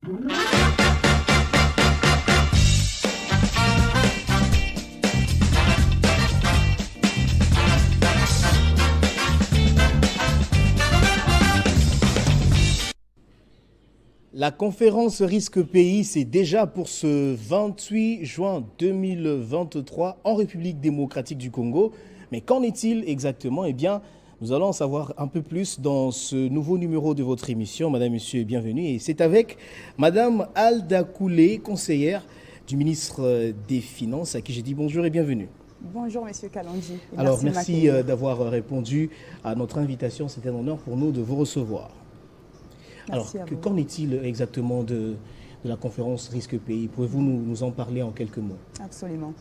La conférence Risque Pays, c'est déjà pour ce 28 juin 2023 en République démocratique du Congo. Mais qu'en est-il exactement? Eh bien, nous allons en savoir un peu plus dans ce nouveau numéro de votre émission. Madame, Monsieur, bienvenue. Et c'est avec Madame Alda Koulé, conseillère du ministre des Finances, à qui j'ai dit bonjour et bienvenue. Bonjour, Monsieur Kalonji. Alors, merci d'avoir répondu à notre invitation. C'est un honneur pour nous de vous recevoir. Alors, qu'en est-il exactement de la conférence Risque Pays? Pouvez-vous nous en parler en quelques mots? Absolument.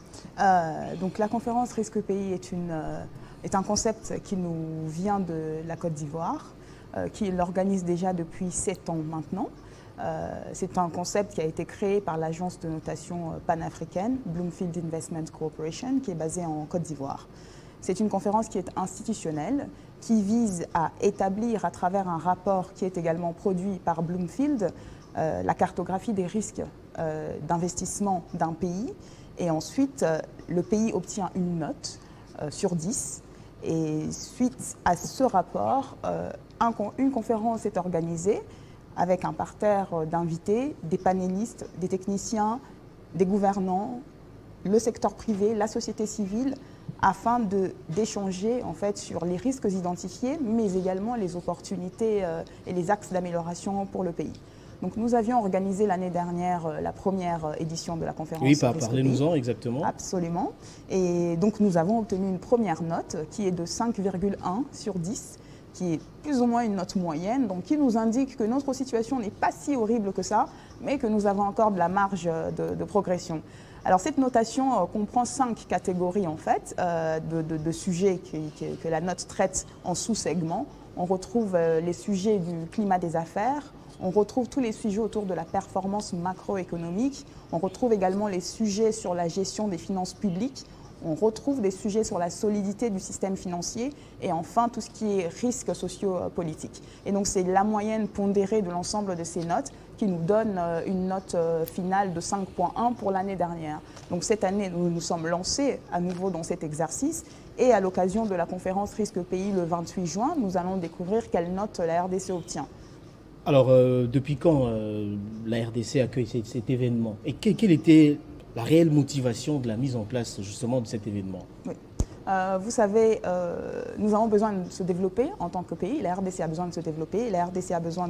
Donc, la conférence Risque Pays est un concept qui nous vient de la Côte d'Ivoire, qui l'organise déjà depuis 7 ans maintenant. C'est un concept qui a été créé par l'agence de notation panafricaine, Bloomfield Investment Corporation, qui est basée en Côte d'Ivoire. C'est une conférence qui est institutionnelle, qui vise à établir à travers un rapport qui est également produit par Bloomfield la cartographie des risques d'investissement d'un pays. Et ensuite, le pays obtient une note sur 10. Et suite à ce rapport, une conférence est organisée avec un parterre d'invités, des panélistes, des techniciens, des gouvernants, le secteur privé, la société civile, afin d'échanger en fait sur les risques identifiés, mais également les opportunités et les axes d'amélioration pour le pays. Donc nous avions organisé l'année dernière la première édition de la conférence. Oui, parlez-nous-en exactement. Absolument. Et donc nous avons obtenu une première note qui est de 5,1 sur 10, qui est plus ou moins une note moyenne, donc qui nous indique que notre situation n'est pas si horrible que ça, mais que nous avons encore de la marge de progression. Alors cette notation comprend 5 catégories en fait de sujets que la note traite en sous-segments. On retrouve les sujets du climat des affaires, on retrouve tous les sujets autour de la performance macroéconomique, on retrouve également les sujets sur la gestion des finances publiques, on retrouve des sujets sur la solidité du système financier et enfin tout ce qui est risques sociopolitiques. Et donc c'est la moyenne pondérée de l'ensemble de ces notes qui nous donne une note finale de 5,1 pour l'année dernière. Donc cette année, nous nous sommes lancés à nouveau dans cet exercice et à l'occasion de la conférence Risque Pays le 28 juin, nous allons découvrir quelle note la RDC obtient. Alors, depuis quand la RDC accueille cet événement? Et quelle était la réelle motivation de la mise en place justement de cet événement? Oui. Vous savez, nous avons besoin de se développer en tant que pays. La RDC a besoin de se développer. La RDC a besoin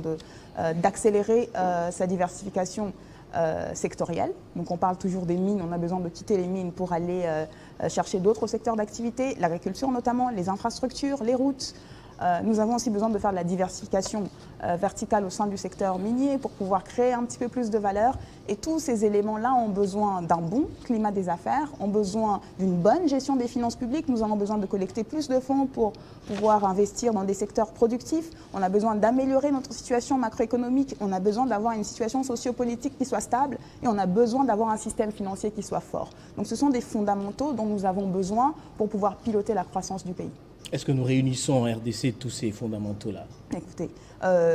d'accélérer sa diversification sectorielle. Donc on parle toujours des mines. On a besoin de quitter les mines pour aller chercher d'autres secteurs d'activité, l'agriculture notamment, les infrastructures, les routes. Nous avons aussi besoin de faire de la diversification verticale au sein du secteur minier pour pouvoir créer un petit peu plus de valeur. Et tous ces éléments-là ont besoin d'un bon climat des affaires, ont besoin d'une bonne gestion des finances publiques. Nous avons besoin de collecter plus de fonds pour pouvoir investir dans des secteurs productifs. On a besoin d'améliorer notre situation macroéconomique. On a besoin d'avoir une situation sociopolitique qui soit stable et on a besoin d'avoir un système financier qui soit fort. Donc ce sont des fondamentaux dont nous avons besoin pour pouvoir piloter la croissance du pays. Est-ce que nous réunissons en RDC tous ces fondamentaux-là? Écoutez,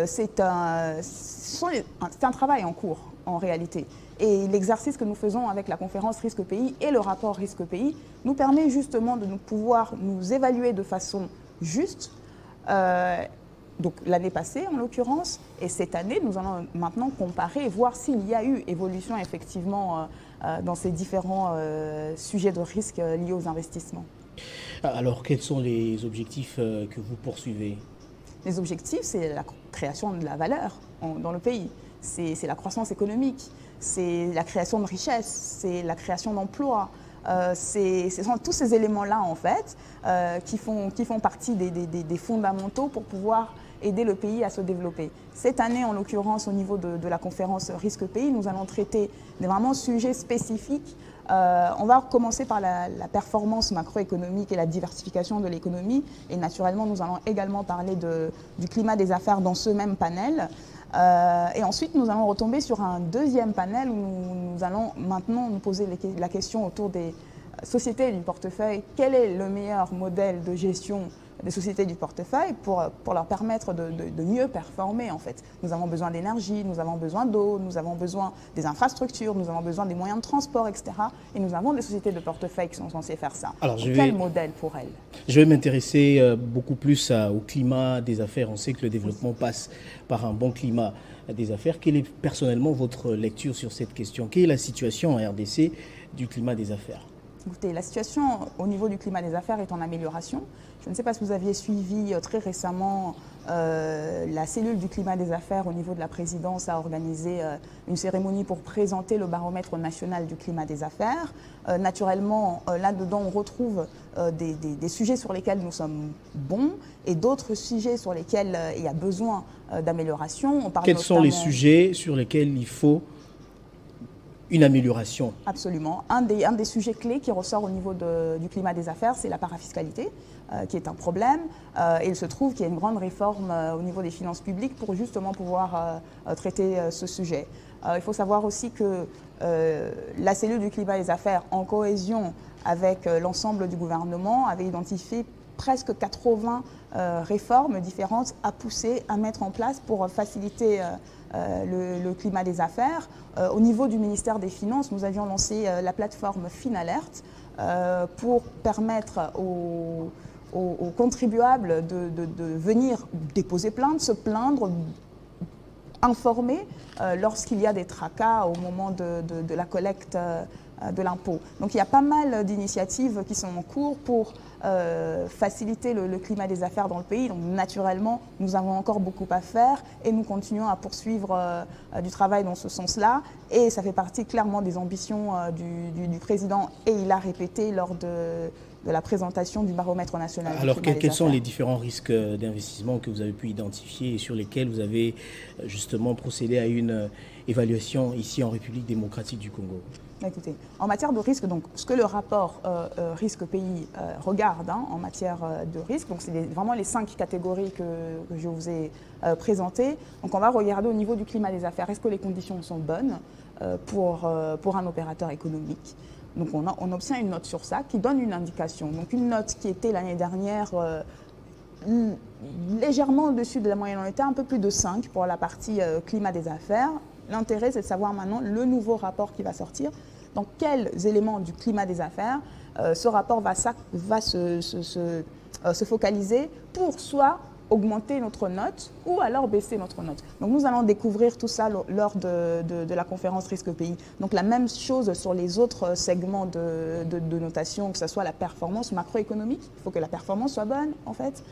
c'est un travail en cours, en réalité. Et l'exercice que nous faisons avec la conférence Risque Pays et le rapport Risque Pays nous permet justement de pouvoir nous évaluer de façon juste. Donc l'année passée, en l'occurrence, et cette année, nous allons maintenant comparer et voir s'il y a eu évolution effectivement dans ces différents sujets de risque liés aux investissements. Alors, quels sont les objectifs que vous poursuivez? Les objectifs, c'est la création de la valeur dans le pays. C'est la croissance économique, c'est la création de richesses, c'est la création d'emplois. Ce sont tous ces éléments-là, en fait, qui font partie des fondamentaux pour pouvoir aider le pays à se développer. Cette année, en l'occurrence, au niveau de la conférence Risque Pays, nous allons traiter des vraiment sujets spécifiques. On va commencer par la performance macroéconomique et la diversification de l'économie. Et naturellement, nous allons également parler du climat des affaires dans ce même panel. Et ensuite, nous allons retomber sur un deuxième panel où nous allons maintenant nous poser la question autour des sociétés et du portefeuille. Quel est le meilleur modèle de gestion des sociétés du portefeuille pour leur permettre de mieux performer en fait. Nous avons besoin d'énergie, nous avons besoin d'eau, nous avons besoin des infrastructures, nous avons besoin des moyens de transport, etc. Et nous avons des sociétés de portefeuille qui sont censées faire ça. Alors, quel modèle pour elles? Je vais m'intéresser beaucoup plus au climat des affaires. On sait que le développement passe par un bon climat des affaires. Quelle est personnellement votre lecture sur cette question? Quelle est la situation en RDC du climat des affaires? Écoutez, la situation au niveau du climat des affaires est en amélioration. Je ne sais pas si vous aviez suivi très récemment la cellule du climat des affaires au niveau de la présidence a organisé une cérémonie pour présenter le baromètre national du climat des affaires. Naturellement, là-dedans, on retrouve des sujets sur lesquels nous sommes bons et d'autres sujets sur lesquels il y a besoin d'amélioration. Quels sont les sujets sur lesquels il faut une amélioration? Absolument. Un des sujets clés qui ressort au niveau du climat des affaires, c'est la parafiscalité, qui est un problème. Et il se trouve qu'il y a une grande réforme au niveau des finances publiques pour justement pouvoir traiter ce sujet. Il faut savoir aussi que la cellule du climat des affaires, en cohésion avec l'ensemble du gouvernement, avait identifié presque 80 réformes différentes à pousser, à mettre en place pour faciliter le climat des affaires. Au niveau du ministère des Finances, nous avions lancé la plateforme FinAlert pour permettre aux contribuables de venir déposer plainte, se plaindre, informer lorsqu'il y a des tracas au moment de la collecte de l'impôt. Donc il y a pas mal d'initiatives qui sont en cours pour faciliter le climat des affaires dans le pays. Donc naturellement, nous avons encore beaucoup à faire et nous continuons à poursuivre du travail dans ce sens-là. Et ça fait partie clairement des ambitions du président et il a répété lors de la présentation du baromètre national. Alors quels sont les différents risques d'investissement que vous avez pu identifier et sur lesquels vous avez justement procédé à une évaluation ici en République démocratique du Congo? Écoutez, en matière de risque, donc, ce que le rapport risque pays regarde en matière de risque, donc c'est vraiment les 5 catégories que je vous ai présentées. Donc on va regarder au niveau du climat des affaires, est-ce que les conditions sont bonnes pour un opérateur économique? Donc on obtient une note sur ça qui donne une indication. Donc une note qui était l'année dernière légèrement au-dessus de la moyenne, on était un peu plus de 5 pour la partie climat des affaires. L'intérêt, c'est de savoir maintenant le nouveau rapport qui va sortir, dans quels éléments du climat des affaires ce rapport va se focaliser pour soit augmenter notre note ou alors baisser notre note. Donc nous allons découvrir tout ça lors de la conférence risque pays. Donc la même chose sur les autres segments de notation, que ce soit la performance macroéconomique. Il faut que la performance soit bonne en fait.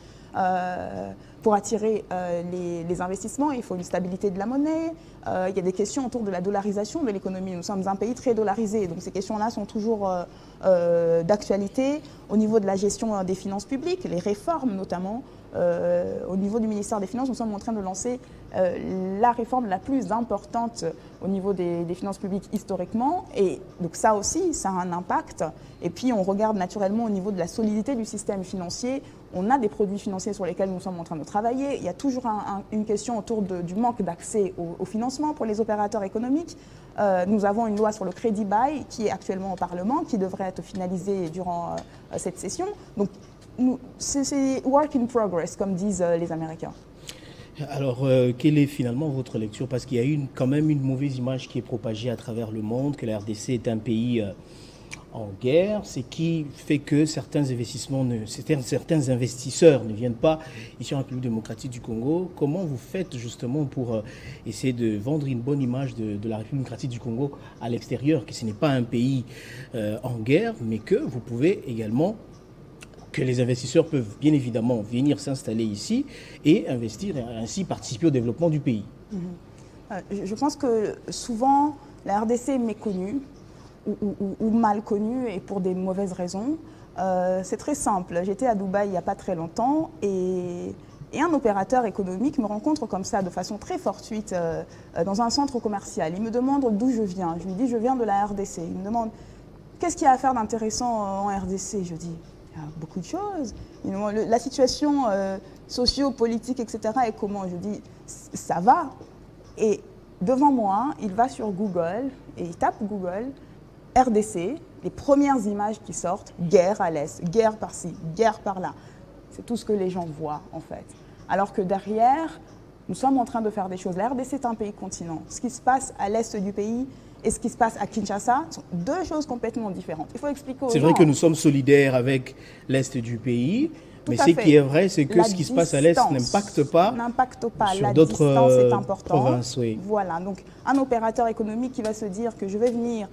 Pour attirer les investissements, il faut une stabilité de la monnaie. Il y a des questions autour de la dollarisation de l'économie. Nous sommes un pays très dollarisé, donc ces questions-là sont toujours d'actualité. Au niveau de la gestion des finances publiques, les réformes notamment, au niveau du ministère des Finances, nous sommes en train de lancer la réforme la plus importante au niveau des finances publiques historiquement. Et donc ça aussi, ça a un impact. Et puis on regarde naturellement au niveau de la solidité du système financier. On a des produits financiers sur lesquels nous sommes en train de travailler. Il y a toujours une question autour du manque d'accès au financement pour les opérateurs économiques. Nous avons une loi sur le crédit bail qui est actuellement au Parlement, qui devrait être finalisée durant cette session. Donc c'est work in progress, comme disent les Américains. Alors, quelle est finalement votre lecture? Parce qu'il y a quand même une mauvaise image qui est propagée à travers le monde, que la RDC est un pays en guerre, ce qui fait que certains investisseurs ne viennent pas ici en République démocratique du Congo. Comment vous faites justement pour essayer de vendre une bonne image de la République démocratique du Congo à l'extérieur, que ce n'est pas un pays en guerre, mais que vous pouvez également, que les investisseurs peuvent bien évidemment venir s'installer ici et investir et ainsi participer au développement du pays? Je pense que souvent la RDC est méconnue ou mal connue et pour des mauvaises raisons. C'est très simple. J'étais à Dubaï il n'y a pas très longtemps et un opérateur économique me rencontre comme ça de façon très fortuite dans un centre commercial. Il me demande d'où je viens. Je lui dis je viens de la RDC. Il me demande qu'est-ce qu'il y a à faire d'intéressant en RDC. Je dis il y a beaucoup de choses. La situation socio-politique, etc. est comment? Je dis ça va. Et devant moi, il va sur Google et il tape Google RDC, les premières images qui sortent, guerre à l'est, guerre par-ci, guerre par-là. C'est tout ce que les gens voient, en fait. Alors que derrière, nous sommes en train de faire des choses. La RDC est un pays continent. Ce qui se passe à l'est du pays et ce qui se passe à Kinshasa sont deux choses complètement différentes. Il faut expliquer aux gens. C'est vrai que nous sommes solidaires avec l'est du pays, mais ce qui est vrai, c'est que ce qui se passe à l'est n'impacte pas sur d'autres provinces. Oui. Voilà, donc un opérateur économique qui va se dire que je vais venir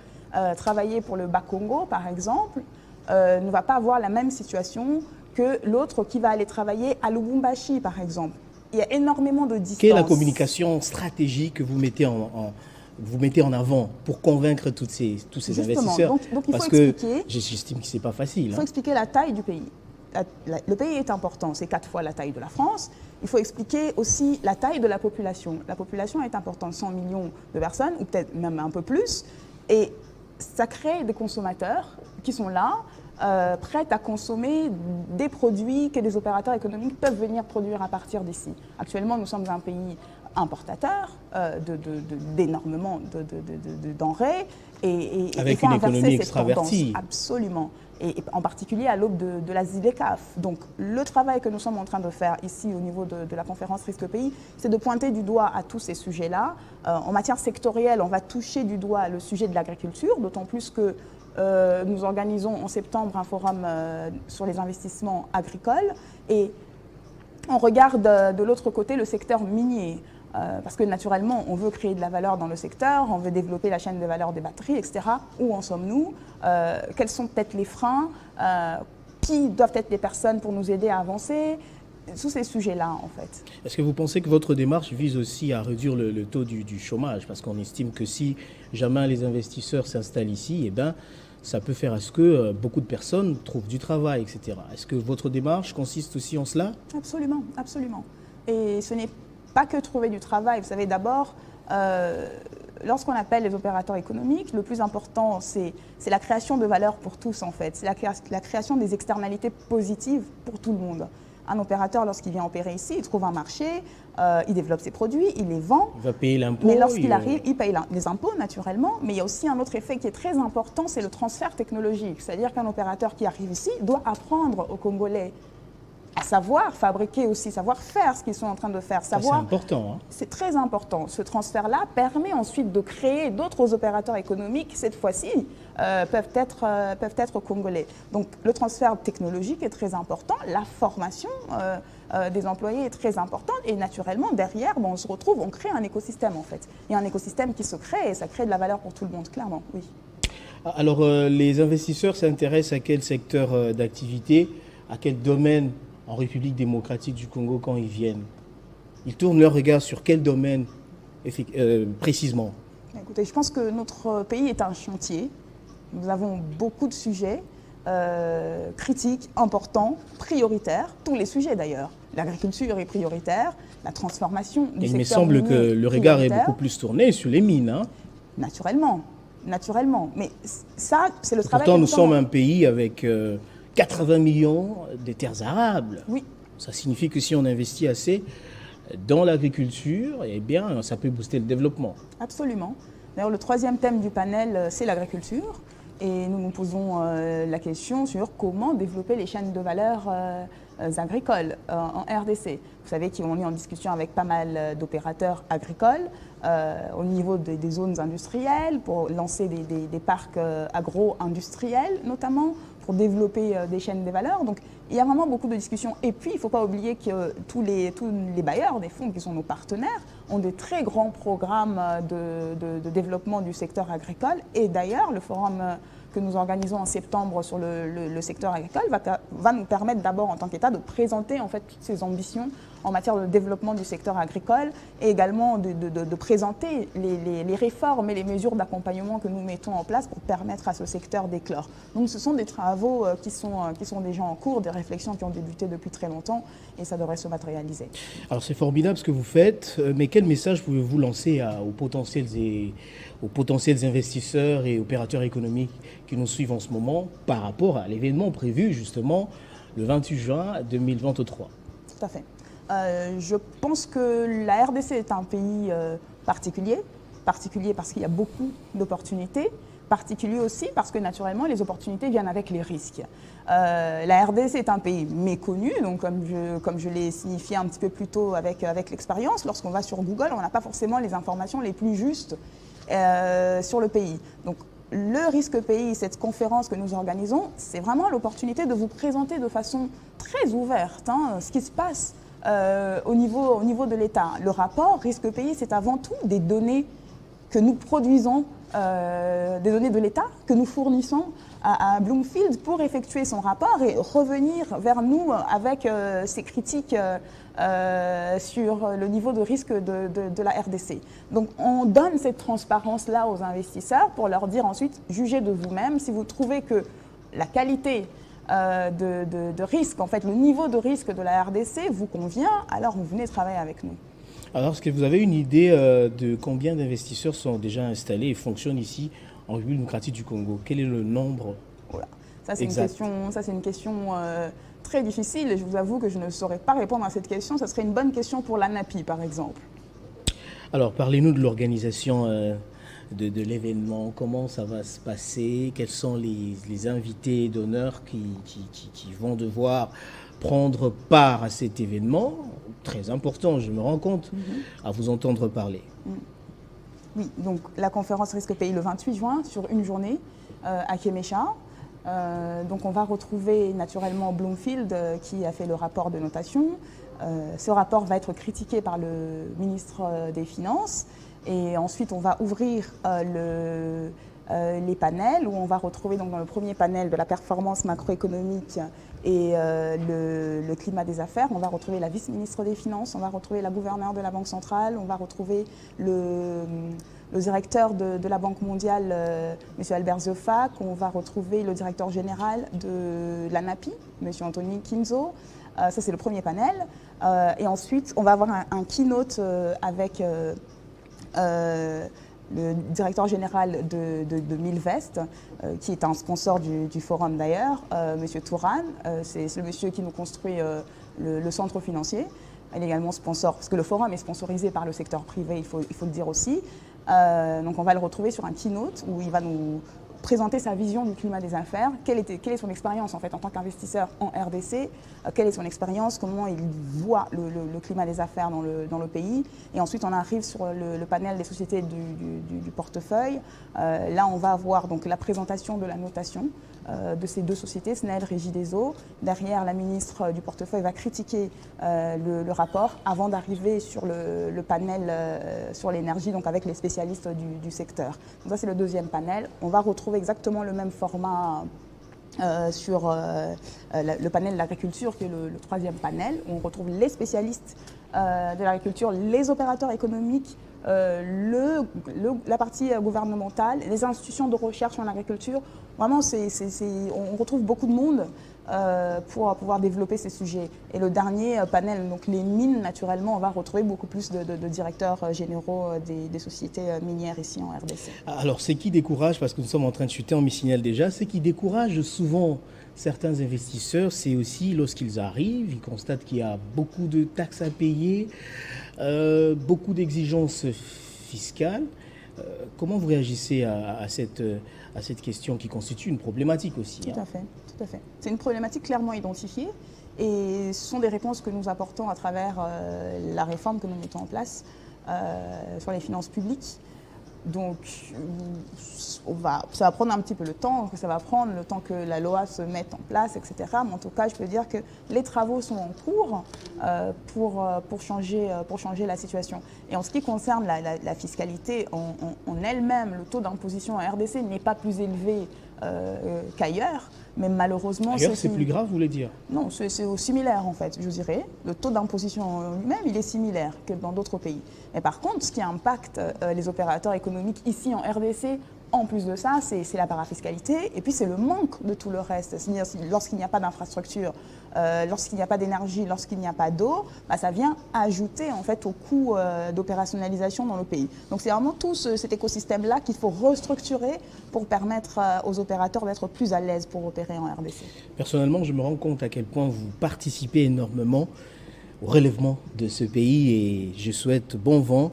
travailler pour le Bas-Congo, par exemple, ne va pas avoir la même situation que l'autre qui va aller travailler à Lubumbashi, par exemple. Il y a énormément de distance. Quelle est la communication stratégique que vous mettez en avant pour convaincre tous ces investisseurs? Donc il Parce faut expliquer, que j'estime que ce n'est pas facile. Il faut expliquer la taille du pays. Le pays est important, c'est 4 fois la taille de la France. Il faut expliquer aussi la taille de la population. La population est importante, 100 millions de personnes, ou peut-être même un peu plus. Et ça crée des consommateurs qui sont là, prêts à consommer des produits que les opérateurs économiques peuvent venir produire à partir d'ici. Actuellement, nous sommes un pays importateur d'énormément de denrées. Et avec une économie extravertie. Absolument. Et en particulier à l'aube de la ZLECAf. Donc le travail que nous sommes en train de faire ici au niveau de la conférence Risque Pays, c'est de pointer du doigt à tous ces sujets-là. En matière sectorielle, on va toucher du doigt le sujet de l'agriculture, d'autant plus que nous organisons en septembre un forum sur les investissements agricoles et on regarde de l'autre côté le secteur minier. Parce que naturellement, on veut créer de la valeur dans le secteur, on veut développer la chaîne de valeur des batteries, etc. Où en sommes-nous? Quels sont peut-être les freins? Qui doivent être les personnes pour nous aider à avancer? Tous ces sujets-là, en fait. Est-ce que vous pensez que votre démarche vise aussi à réduire le taux du chômage? Parce qu'on estime que si jamais les investisseurs s'installent ici, eh ben, ça peut faire à ce que beaucoup de personnes trouvent du travail, etc. Est-ce que votre démarche consiste aussi en cela? Absolument, absolument. Et ce n'est pas que trouver du travail. Vous savez, d'abord, lorsqu'on appelle les opérateurs économiques, le plus important, c'est la création de valeur pour tous, en fait. C'est la création des externalités positives pour tout le monde. Un opérateur, lorsqu'il vient opérer ici, il trouve un marché, il développe ses produits, il les vend. Il va payer l'impôt. Mais lorsqu'il arrive, il paye les impôts, naturellement. Mais il y a aussi un autre effet qui est très important, c'est le transfert technologique. C'est-à-dire qu'un opérateur qui arrive ici doit apprendre aux Congolais à savoir fabriquer aussi, savoir faire ce qu'ils sont en train de faire. C'est important. Hein. C'est très important. Ce transfert-là permet ensuite de créer d'autres opérateurs économiques qui, cette fois-ci, peuvent être congolais. Donc, le transfert technologique est très important. La formation des employés est très importante. Et naturellement, derrière, on se retrouve, on crée un écosystème, en fait. Il y a un écosystème qui se crée et ça crée de la valeur pour tout le monde, clairement, oui. Alors, les investisseurs s'intéressent à quel secteur d'activité, à quel domaine en République démocratique du Congo quand ils viennent? Ils tournent leur regard sur quel domaine précisément? Écoutez, je pense que notre pays est un chantier. Nous avons beaucoup de sujets critiques, importants, prioritaires, tous les sujets d'ailleurs. L'agriculture est prioritaire, la transformation du secteur il me semble que le regard est beaucoup plus tourné sur les mines. Hein? Naturellement. Mais ça, c'est le travail. Pourtant, nous sommes un pays avec 80 millions de terres arables. Oui. Ça signifie que si on investit assez dans l'agriculture, eh bien, ça peut booster le développement. Absolument. D'ailleurs, le troisième thème du panel, c'est l'agriculture. Et nous nous posons la question sur comment développer les chaînes de valeur agricoles en RDC. Vous savez qu'on est en discussion avec pas mal d'opérateurs agricoles au niveau des zones industrielles pour lancer des parcs agro-industriels notamment, pour développer des chaînes de valeur. Donc, il y a vraiment beaucoup de discussions. Et puis, il ne faut pas oublier que tous les bailleurs des fonds qui sont nos partenaires ont des très grands programmes de développement du secteur agricole. Et d'ailleurs, le forum que nous organisons en septembre sur le secteur agricole va nous permettre d'abord, en tant qu'État, de présenter en fait toutes ces ambitions en matière de développement du secteur agricole et également de présenter les réformes et les mesures d'accompagnement que nous mettons en place pour permettre à ce secteur d'éclore. Donc ce sont des travaux qui sont déjà en cours, des réflexions qui ont débuté depuis très longtemps et ça devrait se matérialiser. Alors c'est formidable ce que vous faites, mais quel message pouvez-vous lancer aux potentiels investisseurs et opérateurs économiques qui nous suivent en ce moment par rapport à l'événement prévu justement le 28 juin 2023? Tout à fait. Je pense que la RDC est un pays particulier particulier parce qu'il y a beaucoup d'opportunités, particulier aussi parce que naturellement les opportunités viennent avec les risques. La RDC est un pays méconnu, donc comme je l'ai signifié un petit peu plus tôt avec l'expérience, lorsqu'on va sur Google, on n'a pas forcément les informations les plus justes sur le pays. Donc le risque pays, cette conférence que nous organisons, c'est vraiment l'opportunité de vous présenter de façon très ouverte ce qui se passe au niveau de l'État. Le rapport risque pays, c'est avant tout des données que nous produisons, des données de l'État que nous fournissons à Bloomfield pour effectuer son rapport et revenir vers nous avec ses critiques sur le niveau de risque de la RDC. Donc on donne cette transparence-là aux investisseurs pour leur dire ensuite, jugez de vous-même si vous trouvez que la qualité de risque, en fait le niveau de risque de la RDC vous convient, alors vous venez travailler avec nous. Alors, est-ce que vous avez une idée de combien d'investisseurs sont déjà installés et fonctionnent ici en République démocratique du Congo? Quel est le nombre? Voilà. Ça, c'est une question très difficile et je vous avoue que je ne saurais pas répondre à cette question. Ça serait une bonne question pour l'ANAPI, par exemple. Alors, parlez-nous de l'organisation de l'événement. Comment ça va se passer? Quels sont les invités d'honneur qui vont devoir prendre part à cet événement? Très important, je me rends compte, à vous entendre parler. Oui, donc la conférence risque pays le 28 juin sur une journée à Kémécha. Donc on va retrouver naturellement Bloomfield qui a fait le rapport de notation. Ce rapport va être critiqué par le ministre des Finances et ensuite on va ouvrir les panels où on va retrouver donc dans le premier panel de la performance macroéconomique et le climat des affaires, on va retrouver la vice-ministre des Finances, on va retrouver la gouverneure de la Banque centrale, on va retrouver le directeur de la Banque mondiale, M. Albert Zefac, on va retrouver le directeur général de l'ANAPI, M. Anthony Kinzo. Ça, c'est le premier panel. Et ensuite, on va avoir un keynote avec le directeur général de Milvest, qui est un sponsor du forum d'ailleurs, M. Touran. C'est le monsieur qui nous construit le centre financier. Elle est également sponsor, parce que le forum est sponsorisé par le secteur privé, il faut le dire aussi. Donc on va le retrouver sur un keynote où il va nous présenter sa vision du climat des affaires, quelle est son expérience en fait en tant qu'investisseur en RDC, quelle est son expérience, comment il voit le climat des affaires dans le pays. Et ensuite on arrive sur le panel des sociétés du portefeuille. Là on va avoir donc la présentation de la notation de ces deux sociétés, SNEL, Régie des eaux. Derrière, la ministre du portefeuille va critiquer le rapport avant d'arriver sur le panel sur l'énergie, donc avec les spécialistes du secteur. Donc ça, c'est le deuxième panel. On va retrouver exactement le même format sur le panel de l'agriculture, qui est le troisième panel, où on retrouve les spécialistes de l'agriculture, les opérateurs économiques, la partie gouvernementale, les institutions de recherche en agriculture. Vraiment, on retrouve beaucoup de monde pour pouvoir développer ces sujets. Et le dernier panel, donc les mines, naturellement, on va retrouver beaucoup plus de directeurs généraux des sociétés minières ici en RDC. Alors, ce qui décourage, parce que nous sommes en train de chuter en mi-signal déjà, ce qui décourage souvent certains investisseurs, c'est aussi lorsqu'ils arrivent, ils constatent qu'il y a beaucoup de taxes à payer, beaucoup d'exigences fiscales. Comment vous réagissez à cette question qui constitue une problématique aussi? Tout à fait. C'est une problématique clairement identifiée et ce sont des réponses que nous apportons à travers la réforme que nous mettons en place sur les finances publiques. Donc, ça va prendre un petit peu le temps que la loi se mette en place, etc. Mais en tout cas, je peux dire que les travaux sont en cours pour changer la situation. Et en ce qui concerne la fiscalité en elle-même, le taux d'imposition en RDC n'est pas plus élevé qu'ailleurs, mais malheureusement... Ailleurs, c'est plus grave, vous voulez dire? Non, c'est similaire en fait, je dirais. Le taux d'imposition lui-même, il est similaire que dans d'autres pays. Mais par contre, ce qui impacte les opérateurs économiques ici en RDC, en plus de ça, c'est la parafiscalité et puis c'est le manque de tout le reste. C'est-à-dire lorsqu'il n'y a pas d'infrastructure, lorsqu'il n'y a pas d'énergie, lorsqu'il n'y a pas d'eau, ça vient ajouter en fait au coût d'opérationnalisation dans le pays. Donc c'est vraiment tout cet écosystème-là qu'il faut restructurer pour permettre aux opérateurs d'être plus à l'aise pour opérer en RDC. Personnellement, je me rends compte à quel point vous participez énormément au relèvement de ce pays et je souhaite bon vent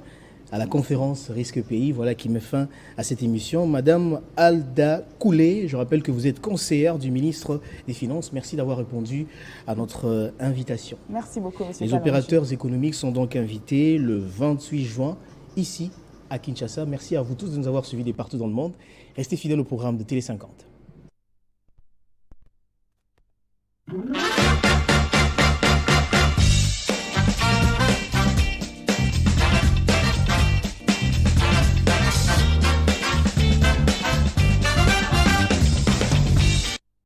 à la conférence Risque Pays. Voilà qui met fin à cette émission. Madame Alda Koulé, je rappelle que vous êtes conseillère du ministre des Finances. Merci d'avoir répondu à notre invitation. Merci beaucoup, monsieur. Les opérateurs économiques sont donc invités le 28 juin ici à Kinshasa. Merci à vous tous de nous avoir suivis de partout dans le monde. Restez fidèles au programme de Télé 50.